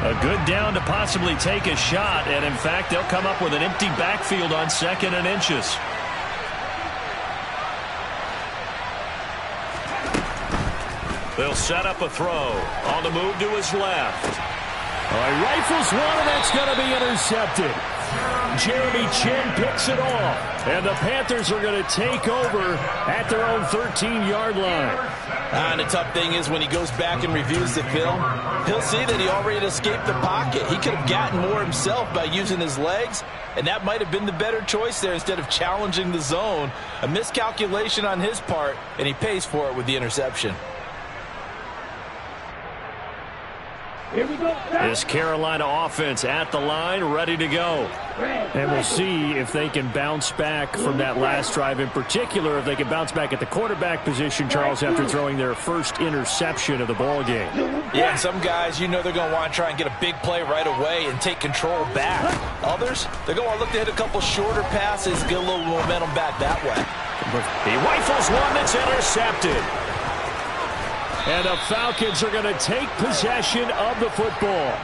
A good down to possibly take a shot, and in fact, they'll come up with an empty backfield on 2nd and inches. They'll set up a throw. On the move to his left. He rifles one, and that's going to be intercepted. Jeremy Chin picks it off. And the Panthers are going to take over at their own 13-yard line. And the tough thing is when he goes back and reviews the film, he'll see that he already escaped the pocket. He could have gotten more himself by using his legs, and that might have been the better choice there instead of challenging the zone. A miscalculation on his part, and he pays for it with the interception. Here we go. This Carolina offense at the line, ready to go. And we'll see if they can bounce back from that last drive, in particular if they can bounce back at the quarterback position, Charles, after throwing their first interception of the ball game. Yeah, and some guys, you know they're going to want to try and get a big play right away and take control back. Others, they're going to look to hit a couple shorter passes, get a little momentum back that way. He rifles one that's intercepted. And the Falcons are going to take possession of the football.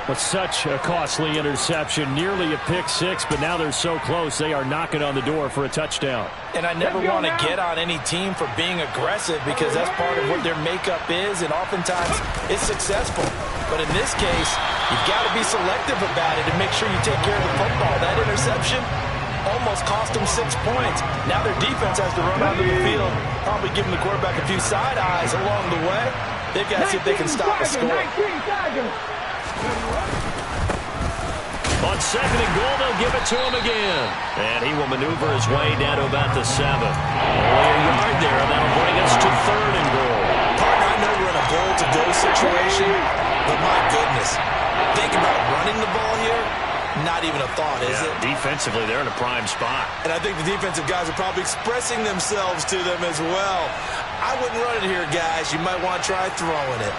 But such a costly interception, nearly a pick-6, but now they're so close they are knocking on the door for a touchdown. And I never want to get on any team for being aggressive because that's part of what their makeup is, and oftentimes it's successful. But in this case, you've got to be selective about it and make sure you take care of the football. That interception almost cost them 6 points. Now their defense has to run onto the field, probably giving the quarterback a few side eyes along the way. They've got to see if they can stop a score. On 2nd and goal, they'll give it to him again. And he will maneuver his way down to about the 7. Only a yard there, and that'll bring us to 3rd and goal. Partner, I know we're in a goal-to-go situation, but my goodness, think about running the ball here. Not even a thought, is it? Defensively, they're in a prime spot. And I think the defensive guys are probably expressing themselves to them as well. I wouldn't run it here, guys. You might want to try throwing it.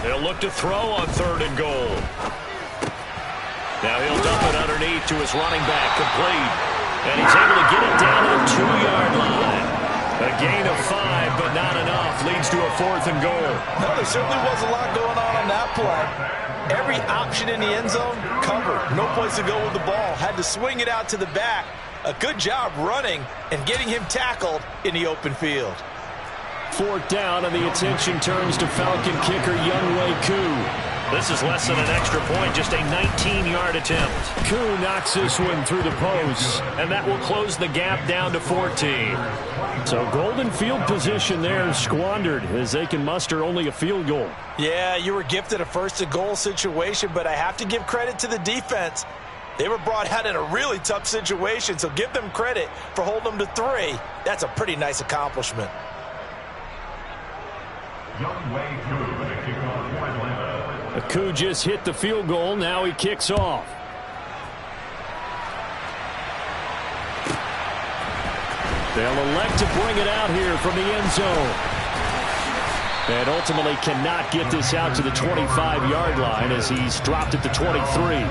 They'll look to throw on 3rd and goal. Now he'll dump it underneath to his running back, complete. And he's able to get it down to the 2-yard line. A gain of 5, but not enough. Leads to a 4th and goal. No, there certainly was a lot going on that play. Every option in the end zone covered. No place to go with the ball. Had to swing it out to the back. A good job running and getting him tackled in the open field. 4th down, and the attention turns to Falcon kicker Younghoe Koo. This is less than an extra point, just a 19-yard attempt. Koo knocks this one through the post, and that will close the gap down to 14. So golden field position there squandered as they can muster only a field goal. Yeah, you were gifted a 1st and goal situation, but I have to give credit to the defense. They were brought out in a really tough situation, so give them credit for holding them to 3. That's a pretty nice accomplishment. Koo just hit the field goal. Now he kicks off. They'll elect to bring it out here from the end zone. And ultimately cannot get this out to the 25-yard line as he's dropped at the 23.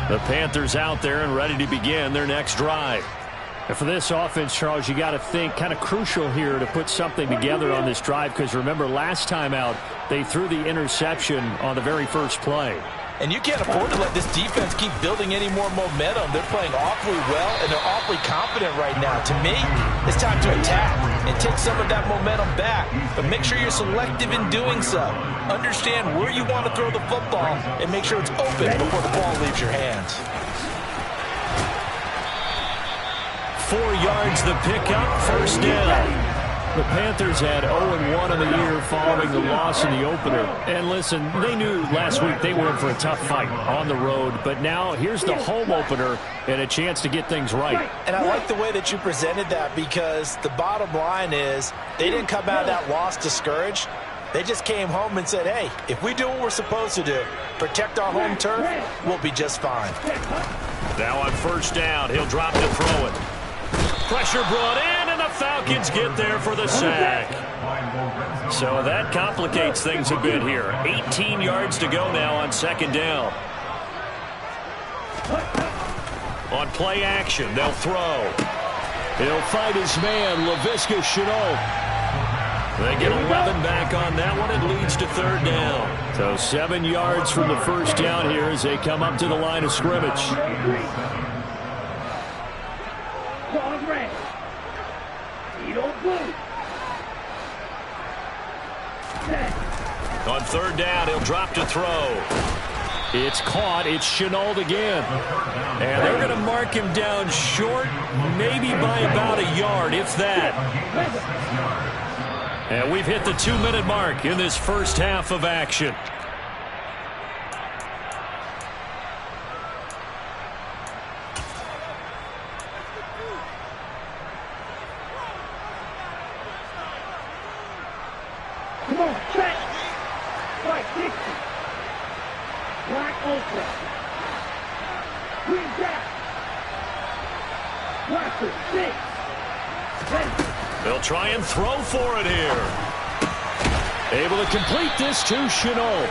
The Panthers out there and ready to begin their next drive. And for this offense, Charles, you got to think kind of crucial here to put something together on this drive, because remember last time out they threw the interception on the very first play. And you can't afford to let this defense keep building any more momentum. They're playing awfully well, and they're awfully confident right now. To me, it's time to attack and take some of that momentum back. But make sure you're selective in doing so. Understand where you want to throw the football and make sure it's open before the ball leaves your hands. 4 yards the pickup, 1st down. The Panthers had 0-1 in the year following the loss in the opener. And listen, they knew last week they were in for a tough fight on the road. But now here's the home opener and a chance to get things right. And I like the way that you presented that, because the bottom line is they didn't come out of that loss discouraged. They just came home and said, hey, if we do what we're supposed to do, protect our home turf, we'll be just fine. Now on first down, he'll drop to throw it. Pressure brought in, and the Falcons get there for the sack. So that complicates things a bit here. 18 yards to go now on second down. On play action, they'll throw. He'll fight his man, Laviska Shenault. They get 11 back on that one. It leads to third down. So 7 yards from the first down here as they come up to the line of scrimmage. On third down, he'll drop to throw. It's caught. It's Shenault again. And they're going to mark him down short, maybe by about a yard, if that. And we've hit the 2-minute mark in this first half of action. Come on, check. Right, 60. Black ultra. Green jack. Blaster, 6. They'll try and throw for it here. Able to complete this to Shenault.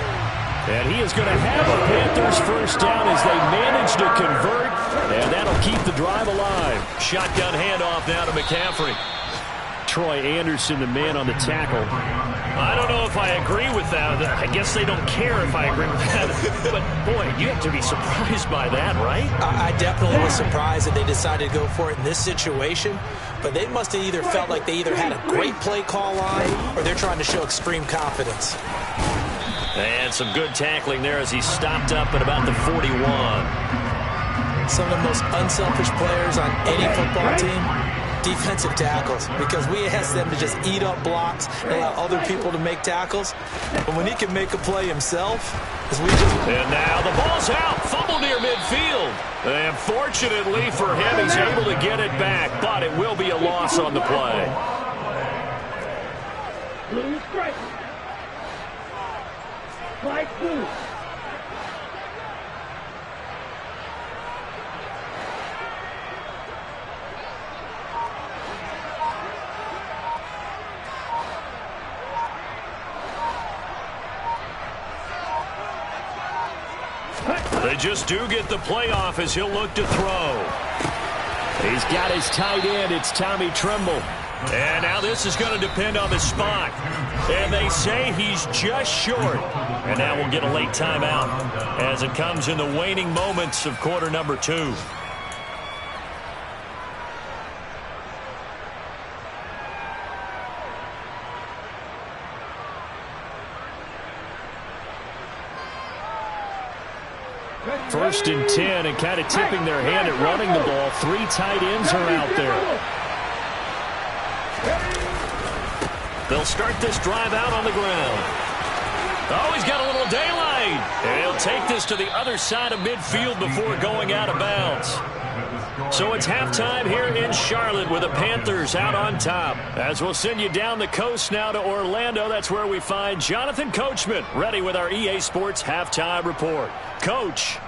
And he is going to have a Panthers first down as they manage to convert. And that'll keep the drive alive. Shotgun handoff now to McCaffrey. Troy Anderson, the man on the tackle. I don't know if I agree with that. I guess they don't care if I agree with that. But, boy, you have to be surprised by that, right? I definitely was surprised that they decided to go for it in this situation. But they must have either felt like they either had a great play call on, or they're trying to show extreme confidence. And some good tackling there as he stopped up at about the 41. Some of the most unselfish players on any football team, defensive tackles, because we ask them to just eat up blocks and allow other people to make tackles. But when he can make a play himself, as we just... And now the ball's out. Fumble near midfield. And fortunately for him, he's able to get it back, but it will be a loss on the play. Blue strike. Strike blue. They just do get the playoff as he'll look to throw. He's got his tight end. It's Tommy Tremble. And now this is going to depend on the spot. And they say he's just short. And now we'll get a late timeout as it comes in the waning moments of quarter number 2. First and 10, and kind of tipping their hand at running the ball. 3 tight ends are out there. They'll start this drive out on the ground. Oh, he's got a little daylight. And he'll take this to the other side of midfield before going out of bounds. So it's halftime here in Charlotte with the Panthers out on top. As we'll send you down the coast now to Orlando, that's where we find Jonathan Coachman ready with our EA Sports Halftime Report. Coach.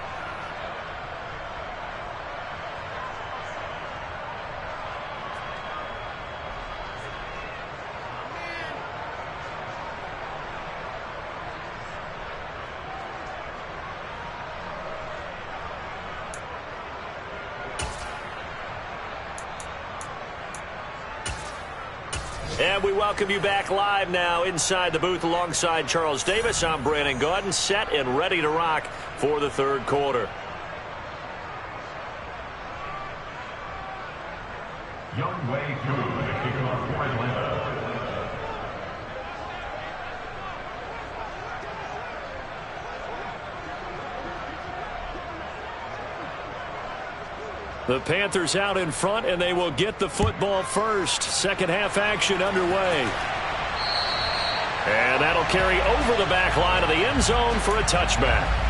And we welcome you back live now inside the booth alongside Charles Davis. I'm Brandon Gaudin, set and ready to rock for the third quarter. Young Way 2, the kickoff for Atlanta. The Panthers out in front, and they will get the football first. Second half action underway. And that'll carry over the back line of the end zone for a touchback.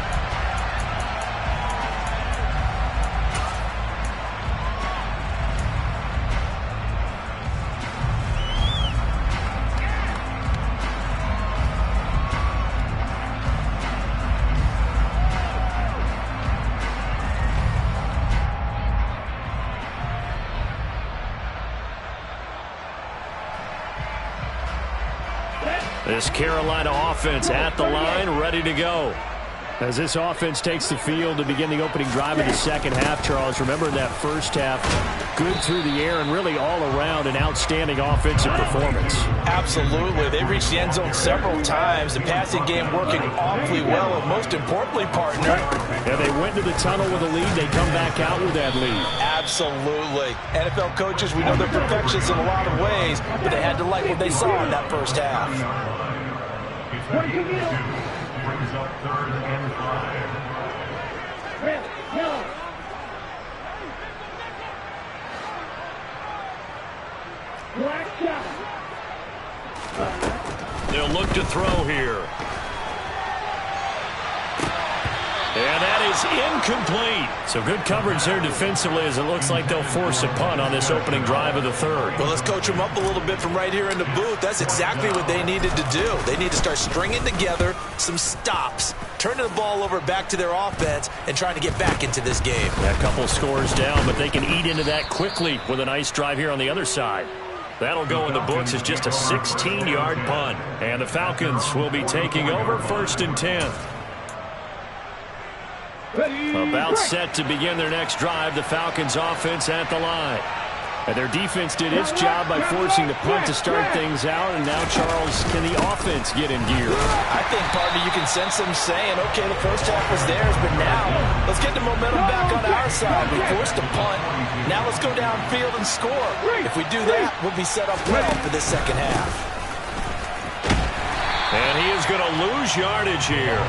This Carolina offense at the line, ready to go. As this offense takes the field to begin the opening drive of the second half, Charles, remember that first half, good through the air and really all around an outstanding offensive performance. Absolutely. They reached the end zone several times. The passing game working awfully well, and most importantly, partner. Yeah, they went to the tunnel with a lead. They come back out with that lead. Absolutely. NFL coaches, we know they're perfectionists in a lot of ways, but they had to like what they saw in that first half. Brings up 3rd and 5. Red, yellow. Black shot. They'll look to throw here. And that is incomplete. So good coverage there defensively as it looks like they'll force a punt on this opening drive of the third. Well, let's coach them up a little bit from right here in the booth. That's exactly what they needed to do. They need to start stringing together some stops, turning the ball over back to their offense, and trying to get back into this game. A couple scores down, but they can eat into that quickly with a nice drive here on the other side. That'll go in the books as just a 16-yard punt. And the Falcons will be taking over 1st and 10. About set to begin their next drive, the Falcons offense at the line. And their defense did its job by forcing the punt to start things out. And now, Charles, can the offense get in gear? I think, partner, you can sense them saying, okay, the first half was theirs, but now let's get the momentum back on our side. We forced a punt. Now let's go downfield and score. If we do that, we'll be set up well for this second half. And he is going to lose yardage here.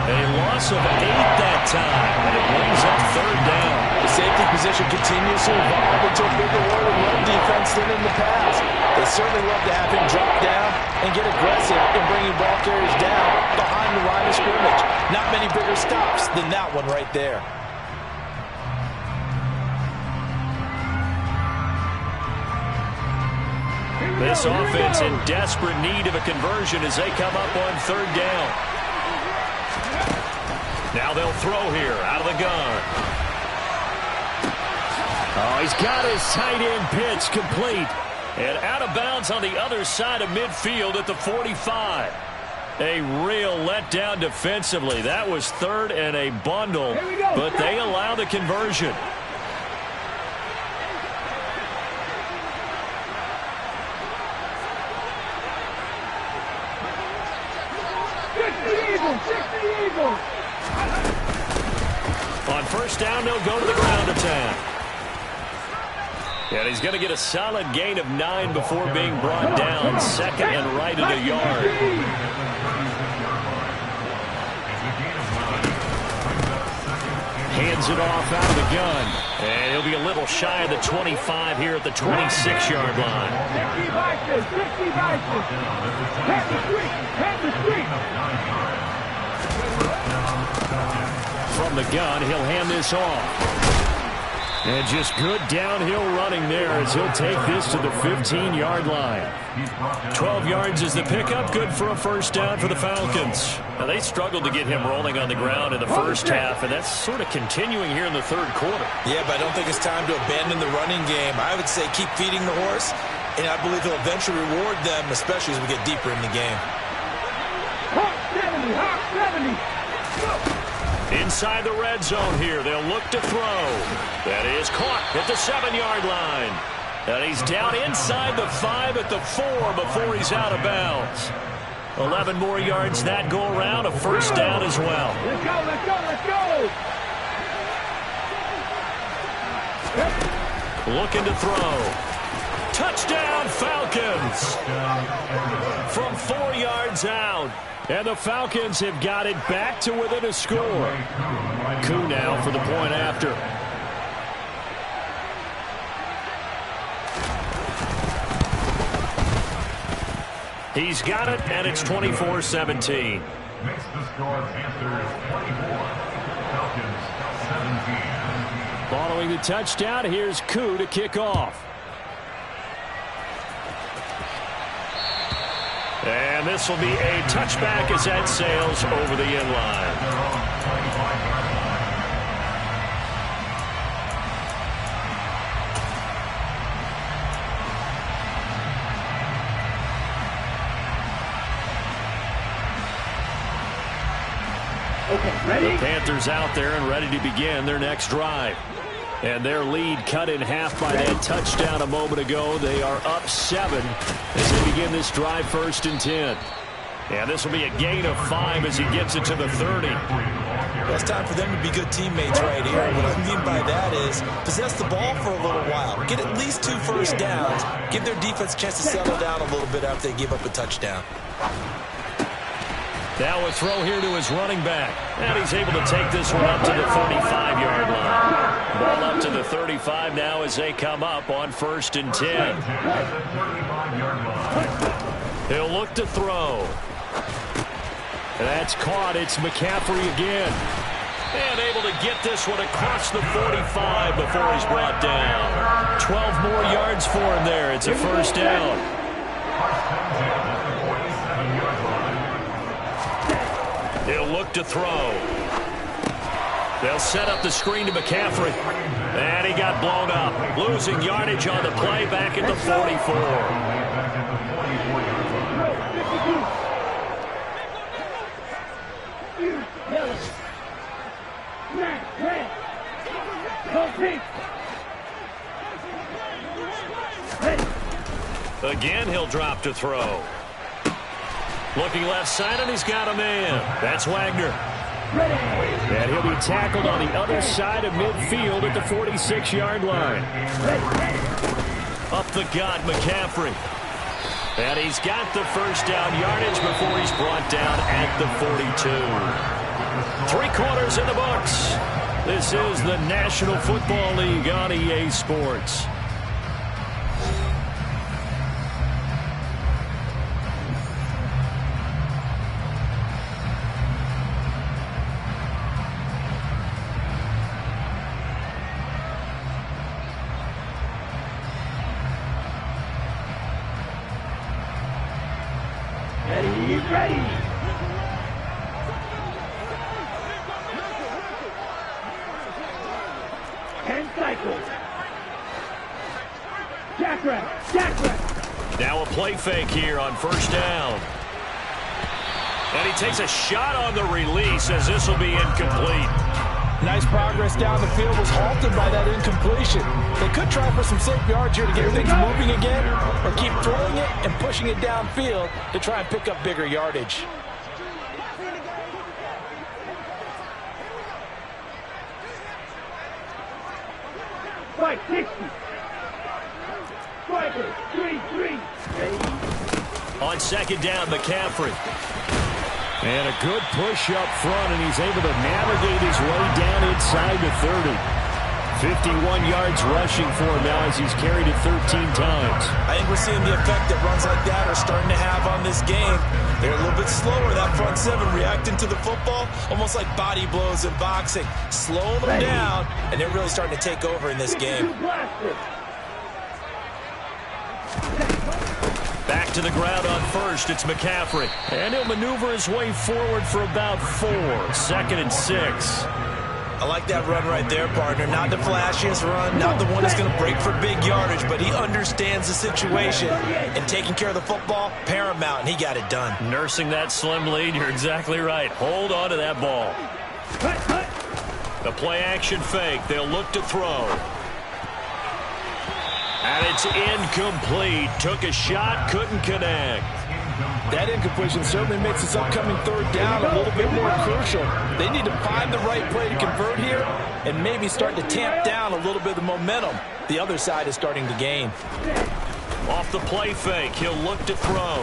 A loss of 8 that time, and it brings up 3rd down. The safety position continues to evolve into a bigger role in run defense than in the past. They certainly love to have him drop down and get aggressive in bringing ball carriers down behind the line of scrimmage. Not many bigger stops than that one right there. This offense in desperate need of a conversion as they come up on 3rd down. Now they'll throw here out of the gun. Oh, he's got his tight end pitch complete. And out of bounds on the other side of midfield at the 45. A real letdown defensively. That was 3rd and a bundle, but they allow the conversion. On 1st down, they'll go to the ground attack. And he's going to get a solid gain of 9 before being brought down. 2nd and right at a yard. Hands it off out of the gun. And he'll be a little shy of the 25 here at the 26-yard line. From the gun, he'll hand this off. And just good downhill running there as he'll take this to the 15-yard line. 12 yards is the pickup. Good for a 1st down for the Falcons. Now, they struggled to get him rolling on the ground in the first half, and that's sort of continuing here in the 3rd quarter. Yeah, but I don't think it's time to abandon the running game. I would say keep feeding the horse, and I believe he'll eventually reward them, especially as we get deeper in the game. Hawk 70, Hawk 70. Go. Inside the red zone here, they'll look to throw. That is caught at the 7-yard line. And he's down inside the 5 at the 4 before he's out of bounds. 11 more yards that go around, a 1st down as well. Let's go, let's go, let's go. Looking to throw. Touchdown, Falcons. From 4 yards out. And the Falcons have got it back to within a score. Koo now for the point after. He's got it, and it's 24-17. Makes the score Panthers 24, Falcons 17. Following the touchdown, here's Koo to kick off. And this will be a touchback as that sails over the end line. Ready? The Panthers out there and ready to begin their next drive. And their lead cut in half by that touchdown a moment ago. They are up 7 as they begin this drive 1st and 10. And this will be a gain of 5 as he gets it to the 30. Well, it's time for them to be good teammates right here. What I mean by that is possess the ball for a little while. Get at least 2 first downs. Give their defense a chance to settle down a little bit after they give up a touchdown. Now a throw here to his running back. And he's able to take this one up to the 35-yard line. Ball up to the 35 now as they come up on 1st and 10. He'll look to throw. That's caught. It's McCaffrey again. And able to get this one across the 45 before he's brought down. 12 more yards for him there. It's a first down. He'll look to throw. They'll set up the screen to McCaffrey. And he got blown up. Losing yardage on the play back at the 44. Again, he'll drop to throw. Looking left side, and he's got a man. That's Wagner. And he'll be tackled on the other side of midfield at the 46-yard line. Up the gut, McCaffrey. And he's got the first down yardage before he's brought down at the 42. 3 quarters in the books. This is the National Football League on EA Sports. Ready. 10 cycles. Jackrabbit. Now a play fake here on first down. And he takes a shot on the release as this will be incomplete. Nice progress down the field was halted by that incompletion. They could try for some safe yards here to get things moving again, or keep throwing it and pushing it downfield to try and pick up bigger yardage. Fight 60. Striker, 3-3. On second down, McCaffrey. And a good push up front, and he's able to navigate his way down inside the 30. 51 yards rushing for him now as he's carried it 13 times. I think we're seeing the effect that runs like that are starting to have on this game. They're a little bit slower, that front seven, reacting to the football, almost like body blows in boxing. Slowing them down, and they're really starting to take over in this game. Back to the ground on first, it's McCaffrey. And he'll maneuver his way forward for about 4. 2nd and 6. I like that run right there, partner. Not the flashiest run, not the one that's going to break for big yardage, but he understands the situation, and taking care of the football, paramount, and he got it done. Nursing that slim lead, you're exactly right. Hold on to that ball. The play-action fake, they'll look to throw. And it's incomplete. Took a shot, couldn't connect. That incompletion certainly makes this upcoming third down a little bit more crucial. They need to find the right play to convert here and maybe start to tamp down a little bit of the momentum the other side is starting to gain. Off the play fake, he'll look to throw.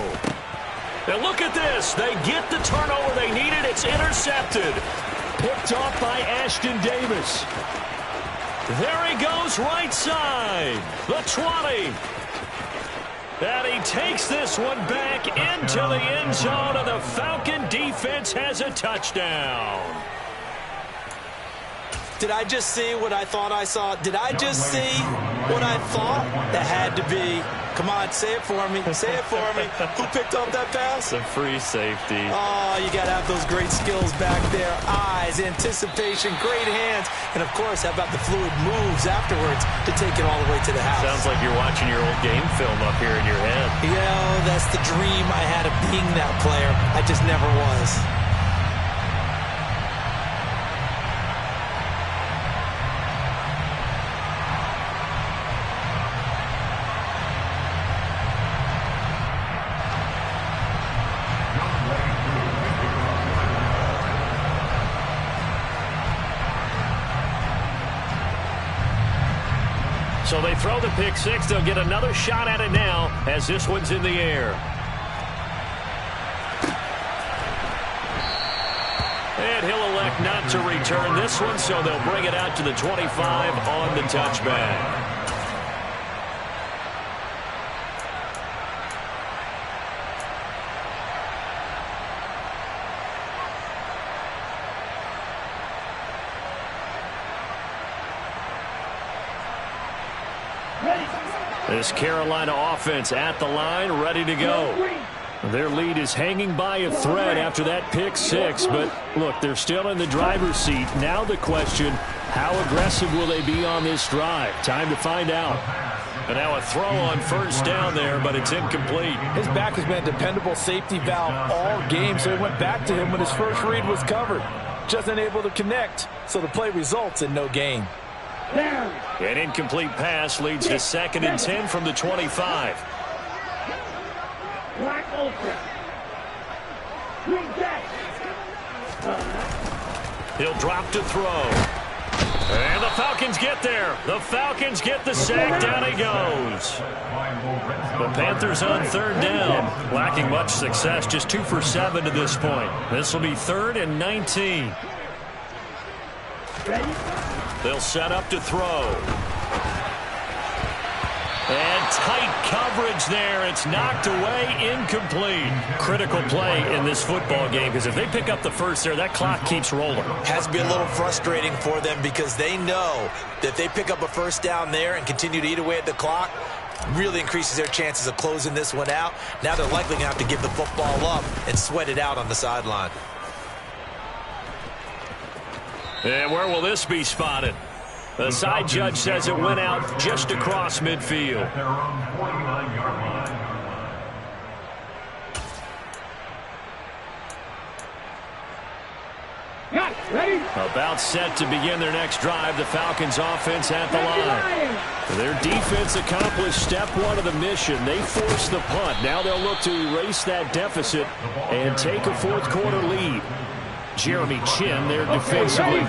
And look at this. They get the turnover they needed. It's intercepted. Picked off by Ashton Davis. There he goes right side. The 20. And he takes this one back into the end zone, and the Falcon defense has a touchdown. Did I just see what I thought I saw? Did I just see what I thought? That had to be. Come on, say it for me. Say it for me. Who picked up that pass? The free safety. Oh, you got to have those great skills back there. Eyes, anticipation, great hands. And, of course, how about the fluid moves afterwards to take it all the way to the house? Sounds like you're watching your old game film up here in your head. Yeah, that's the dream I had of being that player. I just never was. So they throw the pick six. They'll get another shot at it now as this one's in the air. And he'll elect not to return this one, so they'll bring it out to the 25 on the touchback. This Carolina offense at the line, ready to go. Their lead is hanging by a thread after that pick six, but look, they're still in the driver's seat. Now the question, how aggressive will they be on this drive? Time to find out. And now a throw on first down there, but it's incomplete. His back has been a dependable safety valve all game, so he went back to him when his first read was covered. Just unable to connect, so the play results in no gain. An incomplete pass leads to 2nd and 10 from the 25. Black Ultra. Green back. He'll drop to throw. And the Falcons get there. The Falcons get the sack. Down he goes. The Panthers on 3rd down. Lacking much success. Just 2 for 7 to this point. This will be 3rd and 19. Ready? They'll set up to throw. And tight coverage there. It's knocked away, incomplete. Critical play in this football game, because if they pick up the first there, that clock keeps rolling. Has to be a little frustrating for them because they know that if they pick up a first down there and continue to eat away at the clock, really increases their chances of closing this one out. Now they're likely going to have to give the football up and sweat it out on the sideline. And where will this be spotted? The side judge says it went out just across midfield. Their own 49-yard line. Got it. Ready? About set to begin their next drive, the Falcons offense at the line. Their defense accomplished step 1 of the mission. They forced the punt. Now they'll look to erase that deficit and take a 4th quarter lead. Jeremy Chin there defensively.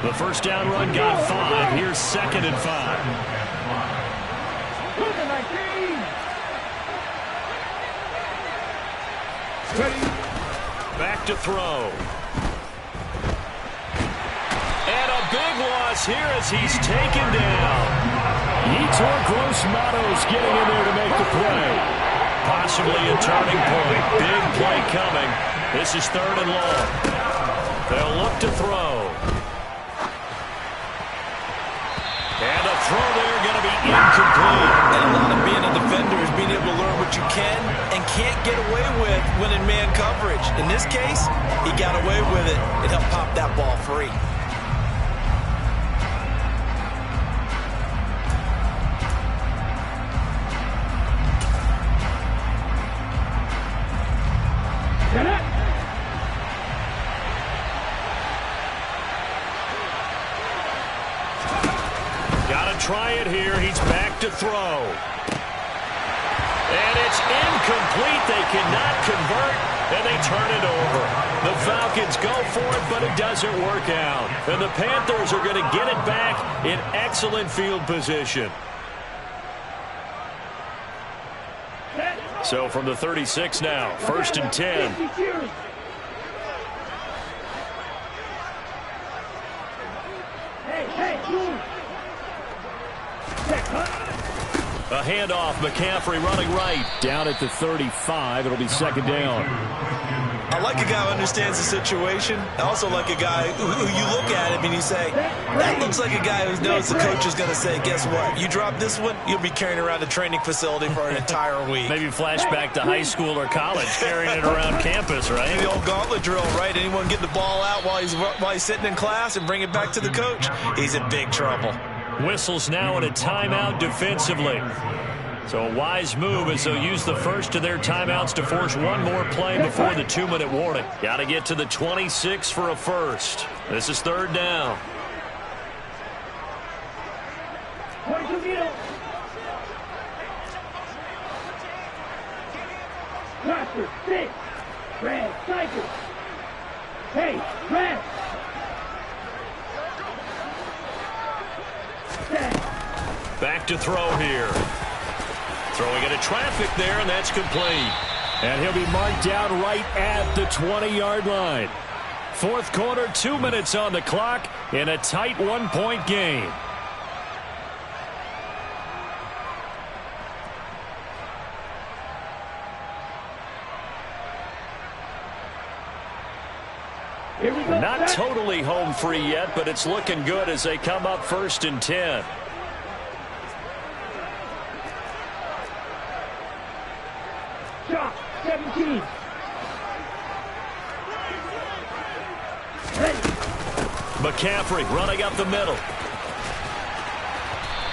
The first down run got 5. Here's 2nd and 5. Back to throw. And a big loss here as he's taken down. Yetur Gross-Matos getting in there to make the play. Possibly a turning point. Big play coming. This is 3rd and long. They'll look to throw. And a throw there going to be incomplete. And a lot of being a defender is being able to learn what you can and can't get away with when in man coverage. In this case, he got away with it. It helped pop that ball free. Try it here. He's back to throw. And it's incomplete. They cannot convert, and they turn it over. The Falcons go for it, but it doesn't work out. And the Panthers are going to get it back in excellent field position. So from the 36 now, 1st and 10. A handoff, McCaffrey running right. Down at the 35, it'll be second down. I like a guy who understands the situation. I also like a guy who you look at him and you say, that looks like a guy who knows the coach is going to say, guess what? You drop this one, you'll be carrying around a training facility for an entire week. Maybe flashback to high school or college, carrying it around campus, right? The old gauntlet drill, right? Anyone get the ball out while he's sitting in class and bring it back to the coach? He's in big trouble. Whistles now and a timeout defensively. So a wise move as they'll use the first of their timeouts to force one more play before the 2-minute warning. Got to get to the 26 for a first. This is third down. Roster, 6. Red, cycle. Hey, red. Back to throw here. Throwing into traffic there, and that's complete. And he'll be marked down right at the 20-yard line. Fourth quarter, 2 minutes on the clock in a tight 1-point game. Not totally home free yet, but it's looking good as they come up 1st and 10. Shot, 17. McCaffrey running up the middle.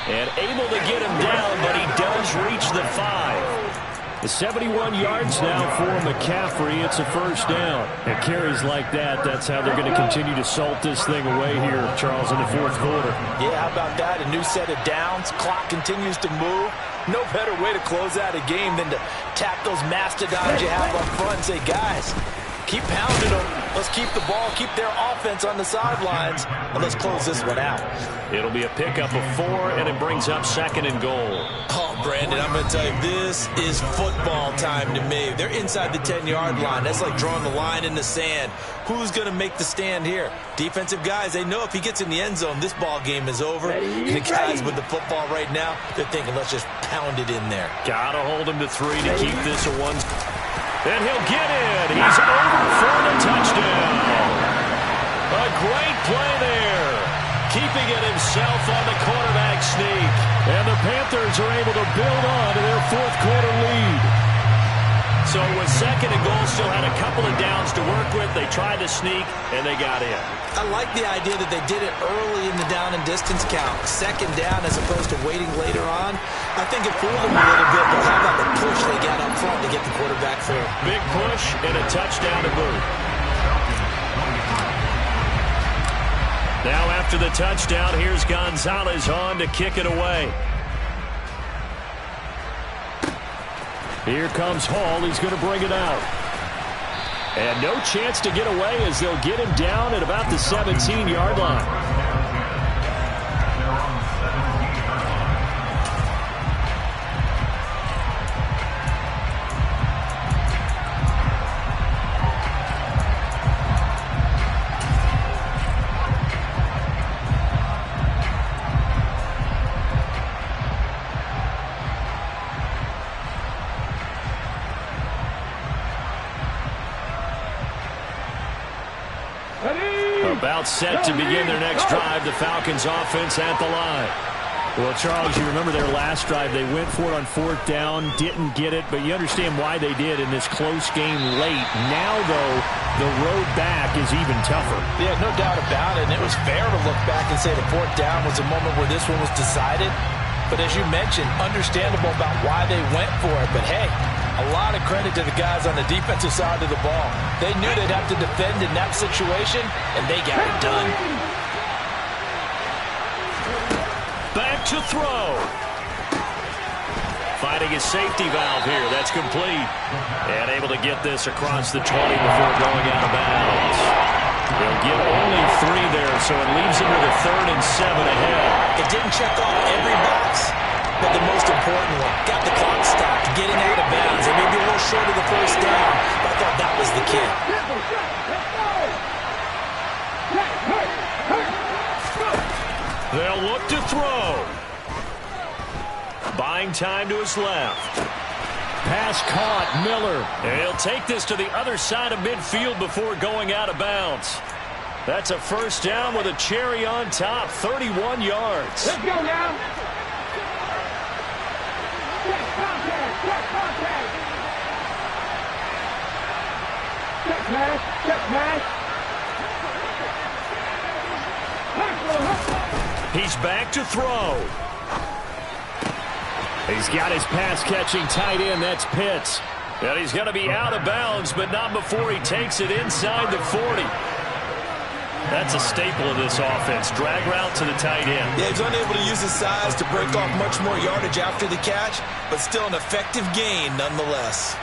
And able to get him down, but he does reach the 5. The 71 yards now for McCaffrey. It's a first down. And carries like that, that's how they're going to continue to salt this thing away here, Charles, in the fourth quarter. Yeah, how about that? A new set of downs. Clock continues to move. No better way to close out a game than to tap those mastodons you have up front and say, guys, keep pounding them. Let's keep the ball, keep their offense on the sidelines, and let's close this one out. It'll be a pickup of 4, and it brings up 2nd and goal. Oh, Brandon, I'm going to tell you, this is football time to me. They're inside the 10-yard line. That's like drawing the line in the sand. Who's going to make the stand here? Defensive guys, they know if he gets in the end zone, this ball game is over. And the guys with the football right now, they're thinking, let's just pound it in there. Got to hold him to 3 to keep this a 1. And he'll get in. He's over for the touchdown. A great play there. Keeping it himself on the quarterback sneak. And the Panthers are able to build on to their fourth quarter lead. So with 2nd and goal, still had a couple of downs to work with. They tried to sneak, and they got in. I like the idea that they did it early in the down and distance count. 2nd down as opposed to waiting later on. I think it fooled them a little bit, but how about the push they got up front to get the quarterback through? Big push and a touchdown to boot. Now after the touchdown, here's Gonzalez on to kick it away. Here comes Hall. He's going to bring it out. And no chance to get away as they'll get him down at about the 17-yard line. About set to begin their next drive. The Falcons offense at the line. Well, Charles, you remember their last drive. They went for it on 4th down, didn't get it, but you understand why they did in this close game late. Now, though, the road back is even tougher. Yeah, no doubt about it. And it was fair to look back and say the 4th down was a moment where this one was decided. But as you mentioned, understandable about why they went for it. But, hey, a lot of credit to the guys on the defensive side of the ball. They knew they'd have to defend in that situation, and they got it done. Back to throw. Finding his safety valve here. That's complete. And able to get this across the 20 before going out of bounds. They'll get only 3 there, so it leaves them with a 3rd and 7 ahead. It didn't check off every box, but the most important one, got the clock stopped, getting out of bounds. It may be a little short of the first down, but I thought that was the key. They'll look to throw. By Playing time to his left. Pass caught. Miller. And he'll take this to the other side of midfield before going out of bounds. That's a first down with a cherry on top, 31 yards. Let's go now. Check contact. Check contact. Check pass. Check pass. He's back to throw. He's got his pass-catching tight end. That's Pitts. And he's going to be out of bounds, but not before he takes it inside the 40. That's a staple of this offense. Drag route to the tight end. Yeah, he's unable to use his size to break off much more yardage after the catch, but still an effective gain nonetheless.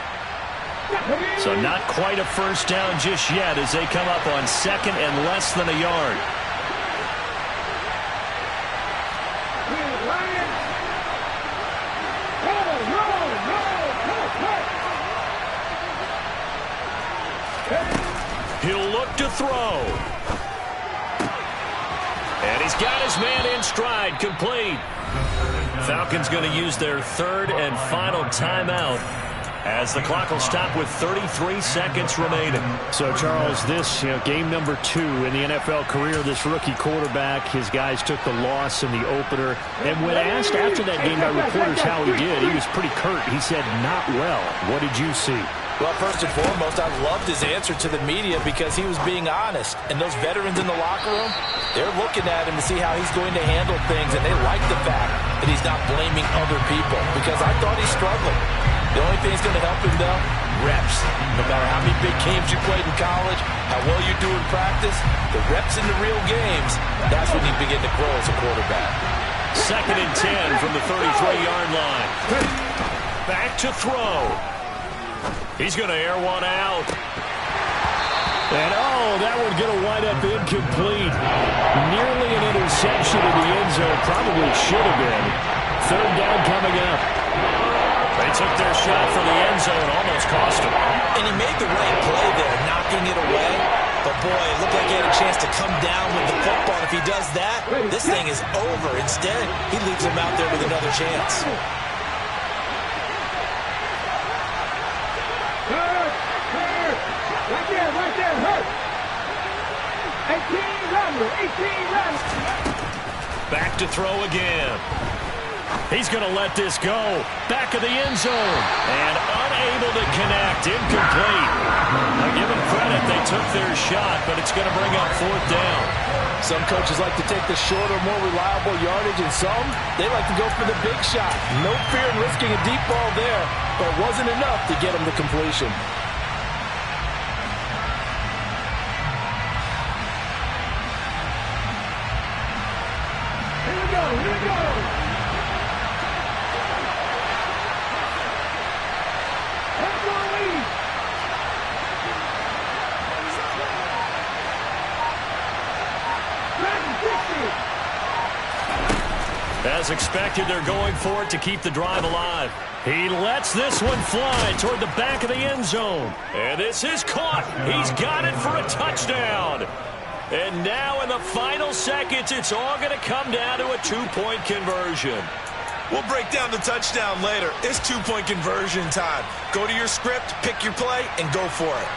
So not quite a first down just yet as they come up on second and less than a yard. He'll look to throw. And he's got his man in stride, complete. Falcons going to use their third and final timeout as the clock will stop with 33 seconds remaining. So, Charles, this game number 2 in the NFL career, this rookie quarterback, his guys took the loss in the opener. And when asked after that game by reporters how he did, he was pretty curt. He said, not well. What did you see? Well, first and foremost, I loved his answer to the media because he was being honest. And those veterans in the locker room, they're looking at him to see how he's going to handle things. And they like the fact that he's not blaming other people because I thought he struggled. The only thing that's going to help him, though, reps. No matter how many big games you played in college, how well you do in practice, the reps in the real games, that's when you begin to grow as a quarterback. Second and 10 from the 33-yard line. Back to throw. He's going to air one out. And, that one's going to wind up incomplete. Nearly an interception in the end zone. Probably should have been. Third down coming up. They took their shot for the end zone, almost cost him. And he made the right play there, knocking it away. But, boy, it looked like he had a chance to come down with the football. If he does that, this thing is over. Instead, he leaves him out there with another chance. Right there, hurt. 18 runner. Back to throw again. He's going to let this go. Back of the end zone. And unable to connect. Incomplete. Now give them credit. They took their shot, but it's going to bring up fourth down. Some coaches like to take the shorter, more reliable yardage, and some, they like to go for the big shot. No fear in risking a deep ball there, but it wasn't enough to get him to completion. Here we go. As expected, they're going for it to keep the drive alive. He lets this one fly toward the back of the end zone. And this is caught. He's got it for a touchdown. And now in the final seconds, it's all going to come down to a two-point conversion. We'll break down the touchdown later. It's two-point conversion time. Go to your script, pick your play, and go for it.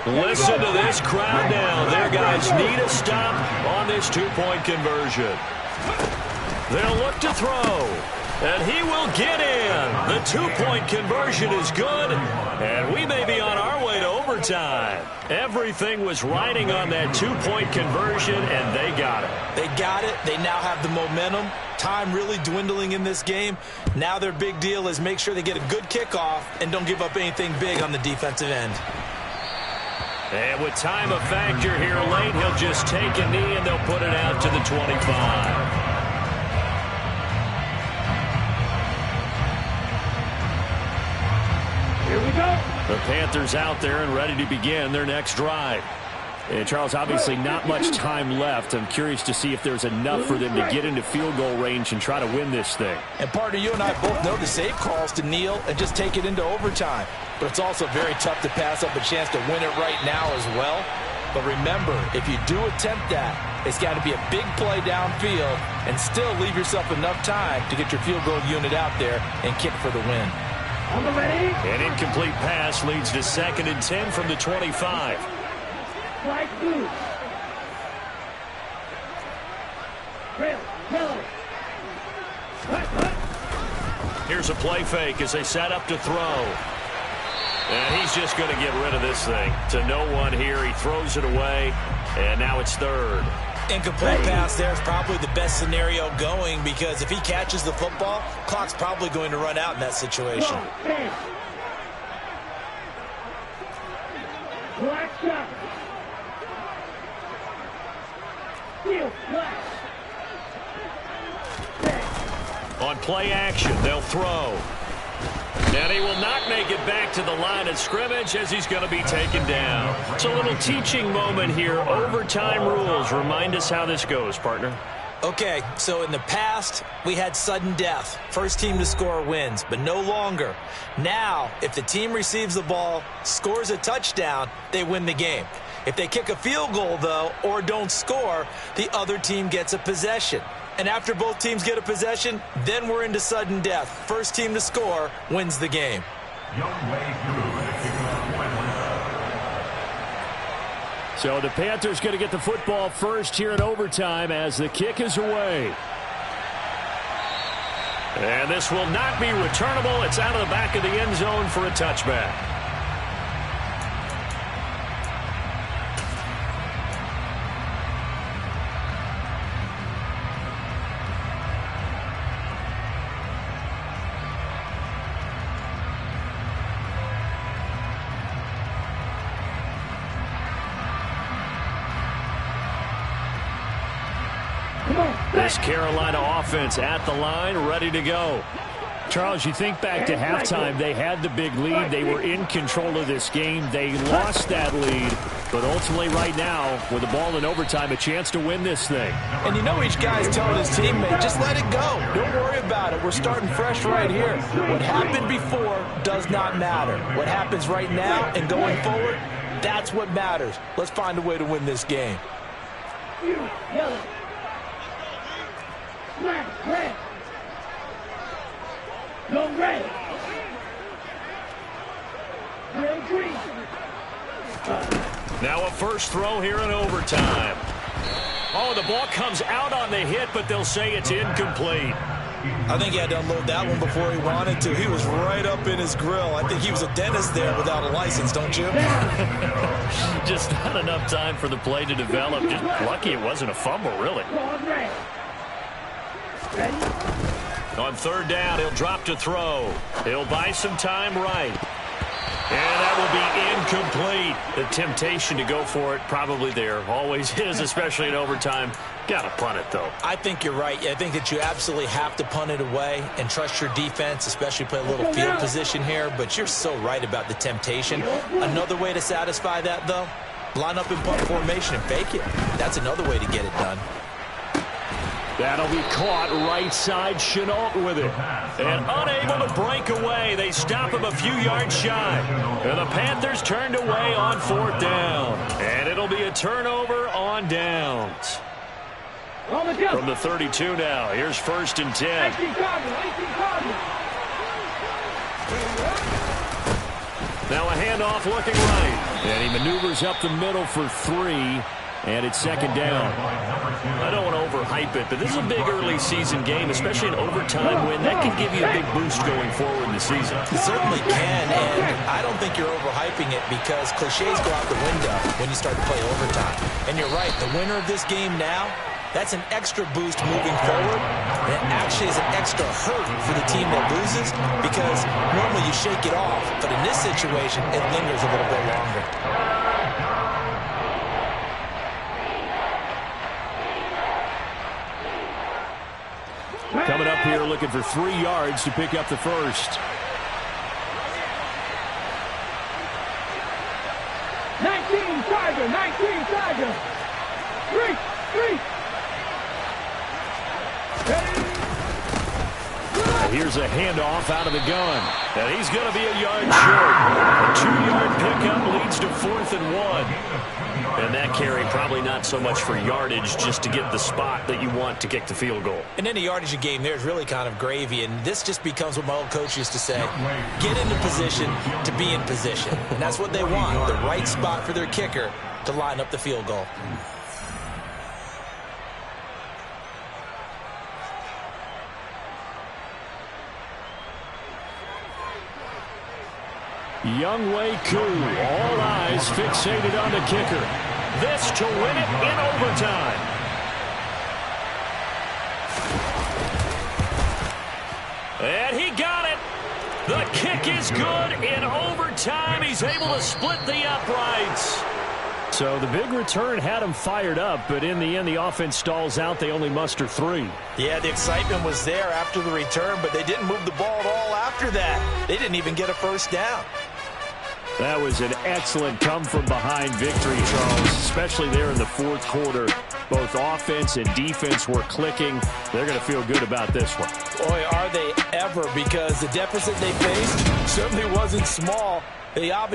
Listen to this crowd now. Their guys need a stop on this two-point conversion. They'll look to throw, and he will get in. The two-point conversion is good, and we may be on our way to overtime. Everything was riding on that two-point conversion, and they got it. They got it. They now have the momentum. Time really dwindling in this game. Now their big deal is make sure they get a good kickoff and don't give up anything big on the defensive end. And with time a factor here late, he'll just take a knee and they'll put it out to the 25. Here we go. The Panthers out there and ready to begin their next drive. And, Charles, obviously not much time left. I'm curious to see if there's enough for them to get into field goal range and try to win this thing. And, partner, you and I both know the safe calls to kneel and just take it into overtime. But it's also very tough to pass up a chance to win it right now as well. But remember, if you do attempt that, it's got to be a big play downfield and still leave yourself enough time to get your field goal unit out there and kick for the win. An incomplete pass leads to 2nd and 10 from the 25. Here's a play fake as they set up to throw. And he's just going to get rid of this thing. To no one here. He throws it away, and now it's 3rd. Incomplete pass there is probably the best scenario going, because if he catches the football, clock's probably going to run out in that situation. On play action, they'll throw. And he will not make it back to the line of scrimmage as he's going to be taken down. It's a little teaching moment here. Overtime rules. Remind us how this goes, partner. Okay, so in the past, we had sudden death. First team to score wins, but no longer. Now, if the team receives the ball, scores a touchdown, they win the game. If they kick a field goal, though, or don't score, the other team gets a possession. And after both teams get a possession, then we're into sudden death. First team to score wins the game. So the Panthers going to get the football first here in overtime as the kick is away. And this will not be returnable. It's out of the back of the end zone for a touchback. This Carolina offense at the line, ready to go. Charles, you think back to halftime, they had the big lead. They were in control of this game. They lost that lead. But ultimately right now, with the ball in overtime, a chance to win this thing. And you know each guy's telling his teammate, just let it go. Don't worry about it. We're starting fresh right here. What happened before does not matter. What happens right now and going forward, that's what matters. Let's find a way to win this game. Now a first throw here in overtime. Oh, the ball comes out on the hit, but they'll say it's incomplete. I think he had to unload that one before he wanted to. He was right up in his grill. I think he was a dentist there without a license, don't you? Just not enough time for the play to develop. Just lucky it wasn't a fumble, really. On 3rd down, he'll drop to throw. He'll buy some time right. And that will be incomplete. The temptation to go for it probably there. Always is, especially in overtime. Got to punt it, though. I think you're right. I think that you absolutely have to punt it away and trust your defense, especially play a little field position here. But you're so right about the temptation. Another way to satisfy that, though, line up in punt formation and fake it. That's another way to get it done. That'll be caught right side. Chenault with it. And unable to break away. They stop him a few yards shy. And the Panthers turned away on 4th down. And it'll be a turnover on downs. From the 32 now. Here's 1st and 10. Now a handoff looking right. And he maneuvers up the middle for 3. And it's 2nd down. I don't want to overhype it, but this is a big early season game, especially an overtime win. That can give you a big boost going forward in the season. It certainly can, and I don't think you're overhyping it because cliches go out the window when you start to play overtime. And you're right, the winner of this game now, that's an extra boost moving forward. And it actually is an extra hurt for the team that loses because normally you shake it off, but in this situation, it lingers a little bit longer. Coming up here looking for 3 yards to pick up the first. 19 Tiger, 19 Tiger. Roger. Three. Here's a handoff out of the gun. And he's going to be a yard short. A 2-yard pickup leads to 4th and 1. And that carry probably not so much for yardage, just to get the spot that you want to kick the field goal. And any yardage you gain there is really kind of gravy, and this just becomes what my old coach used to say: get into position to be in position. And that's what they want, the right spot for their kicker to line up the field goal. Younghoe Koo, all eyes fixated on the kicker. This to win it in overtime. And he got it. The kick is good in overtime. He's able to split the uprights. So the big return had him fired up, but in the end, the offense stalls out. They only muster 3. Yeah, the excitement was there after the return, but they didn't move the ball at all after that. They didn't even get a first down. That was an excellent come-from-behind victory, Charles, especially there in the fourth quarter. Both offense and defense were clicking. They're going to feel good about this one. Boy, are they ever, because the deficit they faced certainly wasn't small. They obviously